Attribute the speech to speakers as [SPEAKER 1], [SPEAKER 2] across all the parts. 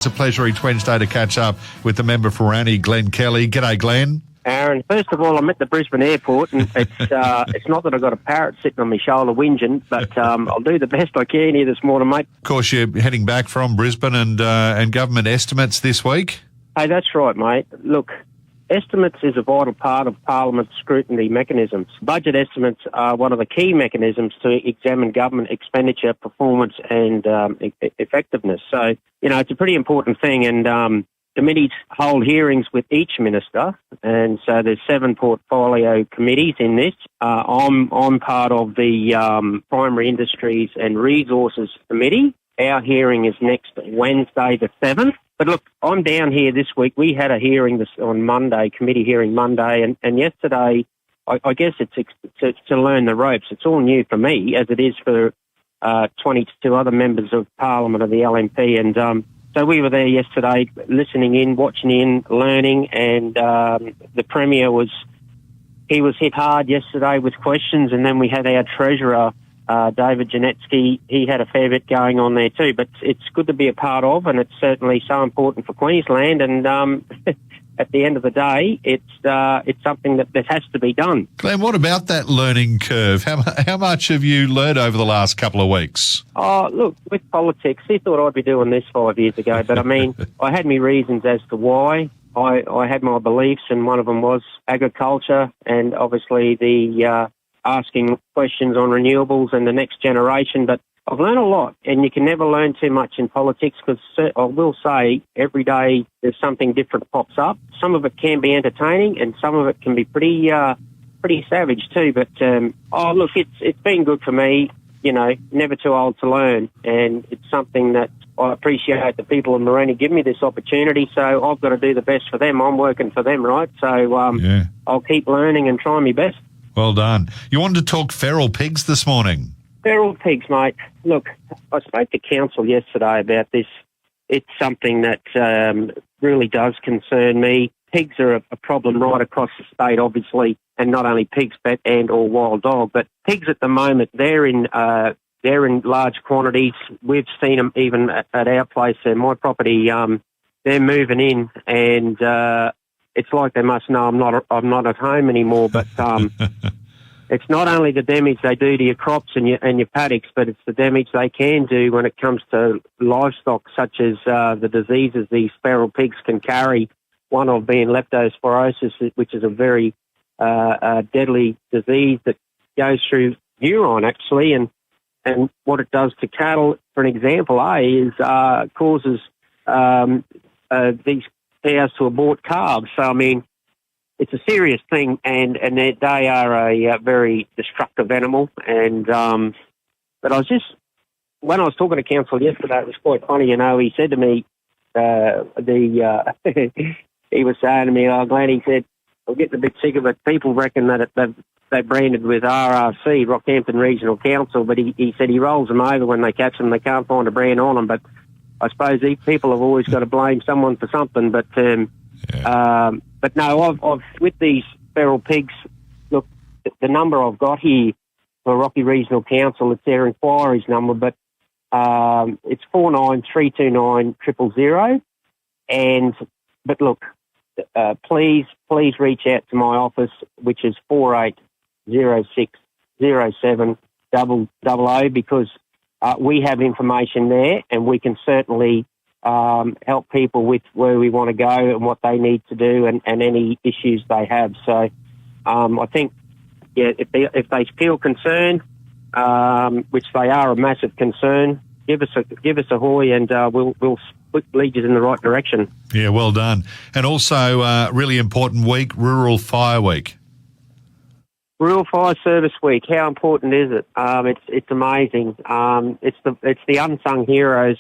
[SPEAKER 1] It's a pleasure each Wednesday to catch up with the member for Annie, Glen Kelly. G'day, Glen.
[SPEAKER 2] Aaron, first of all, I'm at the Brisbane airport, and it's not that I've got a parrot sitting on my shoulder whinging, but I'll do the best I can here this morning, mate.
[SPEAKER 1] Of course, you're heading back from Brisbane and government estimates this week.
[SPEAKER 2] Hey, that's right, mate. Look, estimates is a vital part of Parliament's scrutiny mechanisms. Budget estimates are one of the key mechanisms to examine government expenditure, performance and effectiveness. So, it's a pretty important thing, and committees hold hearings with each minister, and so there's 7 portfolio committees in this. I'm part of the Primary Industries and Resources Committee. Our hearing is next Wednesday the 7th. But look, I'm down here this week. We had a hearing on Monday, committee hearing Monday, and yesterday, I guess it's to learn the ropes. It's all new for me, as it is for 22 other members of Parliament of the LNP, and so we were there yesterday, listening in, watching in, learning, and the Premier was hit hard yesterday with questions, and then we had our Treasurer, David Janetsky. He had a fair bit going on there too, but it's good to be a part of, and it's certainly so important for Queensland, and at the end of the day, it's something that has to be done.
[SPEAKER 1] Glen, what about that learning curve? How much have you learned over the last couple of weeks?
[SPEAKER 2] Oh, look, with politics, I thought I'd be doing this 5 years ago, but I mean, I had my reasons as to why. I had my beliefs, and one of them was agriculture, and obviously the asking questions on renewables and the next generation. But I've learned a lot, and you can never learn too much in politics, because I will say every day there's something different pops up. Some of it can be entertaining, and some of it can be pretty savage too. But look, it's been good for me. Never too old to learn, and it's something that I appreciate the people of Moreeni give me this opportunity. So I've got to do the best for them. I'm working for them, right? So I'll keep learning and try my best.
[SPEAKER 1] Well done. You wanted to talk feral pigs this morning.
[SPEAKER 2] Feral pigs, mate. Look, I spoke to council yesterday about this. It's something that really does concern me. Pigs are a problem right across the state, obviously, and not only pigs, but or wild dog. But pigs at the moment, they're in large quantities. We've seen them even at our place, my property. They're moving in, and it's like they must know I'm not at home anymore. But it's not only the damage they do to your crops and your paddocks, but it's the damage they can do when it comes to livestock, such as the diseases these feral pigs can carry. One of being leptospirosis, which is a very deadly disease that goes through urine, actually, and what it does to cattle, for an example, is causes these cows to abort calves. So, I mean, it's a serious thing, and they are a very destructive animal. And but when I was talking to council yesterday, it was quite funny. He said to me, he was saying to me, "Oh, Glenn," he said, "I'm getting a bit sick of it. People reckon that they branded with RRC, Rockhampton Regional Council, but he said he rolls them over when they catch them. They can't find a brand on them. But I suppose these people have always got to blame someone for something. But no, I've with these feral pigs. Look, the number I've got here for Rocky Regional Council, it's their inquiries number, but it's 49329000. But look, please reach out to my office, which is 48060700, because we have information there, and we can certainly help people with where we want to go and what they need to do, and any issues they have. So I think, if they feel concerned, which they are a massive concern, give us a hoy, and we'll lead you in the right direction.
[SPEAKER 1] Yeah, well done. And also, really important week, Rural Fire Week.
[SPEAKER 2] Rural Fire Service Week. How important is it? It's amazing. It's the unsung heroes,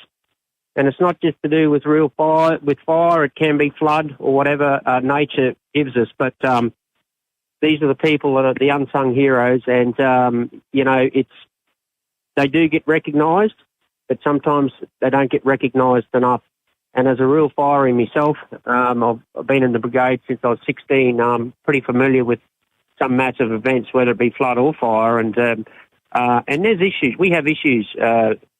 [SPEAKER 2] and it's not just to do with real fire. With fire, it can be flood or whatever nature gives us. But these are the people that are the unsung heroes, and they do get recognised, but sometimes they don't get recognised enough. And as a real fireman myself, I've been in the brigade since I was 16. I'm pretty familiar with some massive events, whether it be flood or fire, and there's issues. We have issues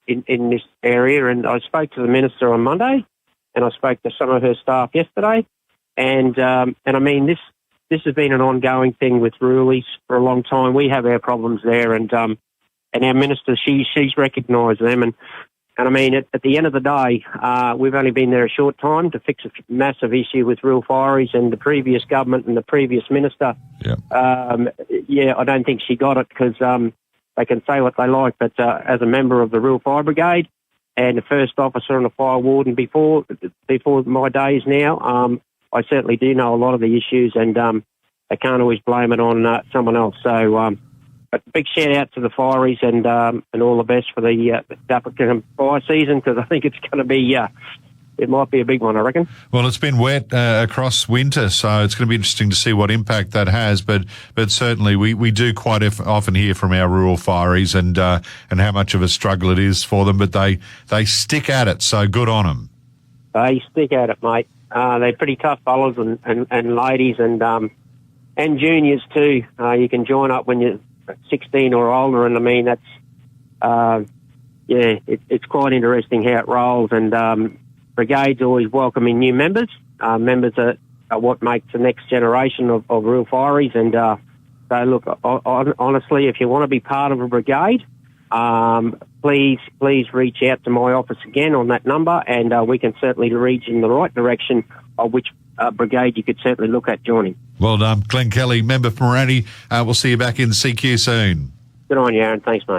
[SPEAKER 2] in this area, and I spoke to the Minister on Monday, and I spoke to some of her staff yesterday. And I mean, this has been an ongoing thing with Rulies for a long time. We have our problems there, and our minister, she's recognised them. And I mean, at the end of the day, we've only been there a short time to fix a massive issue with rural fireys, and the previous government and the previous minister.
[SPEAKER 1] Yeah.
[SPEAKER 2] I don't think she got it because they can say what they like, but as a member of the Rural Fire Brigade and the first officer and a fire warden before my days now, I certainly do know a lot of the issues, and they can't always blame it on someone else. So, but big shout out to the fireys and all the best for the upcoming fire season, because I think it's going to be it might be a big one, I reckon.
[SPEAKER 1] Well, it's been wet across winter, so it's going to be interesting to see what impact that has. But certainly, we do quite often hear from our rural fireys and how much of a struggle it is for them. But they stick at it, so good on them.
[SPEAKER 2] They stick at it, mate. They're pretty tough fellas and ladies and juniors too. You can join up when you're 16 or older, and I mean that's it's quite interesting how it rolls. And Brigade's always welcoming new members. Members are what makes the next generation of real fireys. And so look, honestly, if you want to be part of a brigade, please reach out to my office again on that number, and we can certainly lead you in the right direction of which brigade you could certainly look at joining.
[SPEAKER 1] Well done. Glen Kelly, member for Moranti. We'll see you back in CQ soon.
[SPEAKER 2] Good on you, Aaron. Thanks, mate.